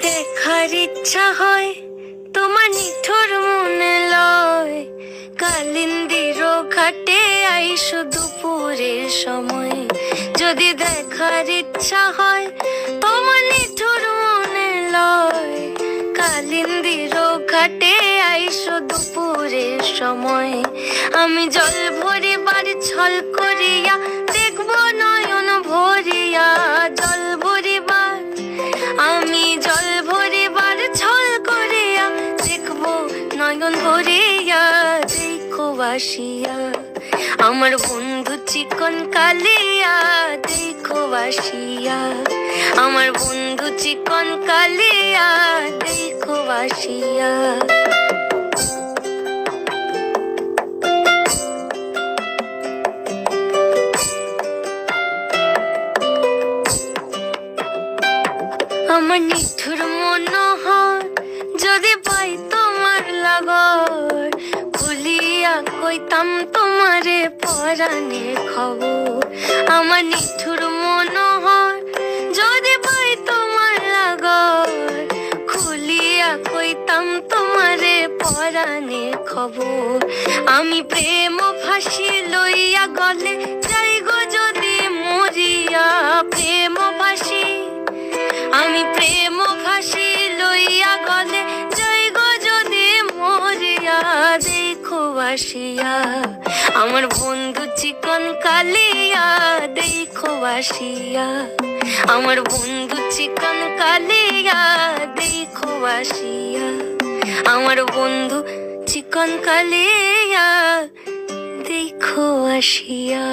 দেখার ইচ্ছা হয় তোমার নিঠুর মনে লয়, কালিন্দির ঘাটে আইসো দুপুরের সময়। যদি দেখার ইচ্ছা হয় তোমার নিঠুর মনে লয়, কালিন্দির ঘাটে আইসো দুপুরের সময়। আমি জল ভরিবার ছল করিয়া দেখব নয়ন ভরিয়া, জল ভরিবার আমি জল ভরিবার ছল করিয়া দেখব নয়ন ভরিয়া। দেখো বাসিয়া আমার বন্ধু চিকন কালিয়া, দেখো বাসিয়া আমার বন্ধু চিকন কালিয়া, দেখো বাসিয়া। আমার নিঠুর মনোহর যদি পাই তোমার লাগর, খুলিয়া কইতাম তোমারে পরাণের খবর। আমার নিঠুর মনোহর যদি পাই তোমার লাগর, খুলিয়া কইতাম তোমারে পরাণের খবর। আমি প্রেম ফাঁসি লইয়া গলে যাই গো যদি মরিয়া, প্রেম ফাঁসি আমি প্রেম ফাঁসি লইয়া গলে যাই গো যদি মরিয়া। দেখো বাসিয়া আমার বন্ধু চিকন কালিয়া, দেখো বাসিয়া আমার বন্ধু চিকন কালিয়া, দেখো বাসিয়া আমার বন্ধু চিকন কালিয়া, দেখো আসিয়া।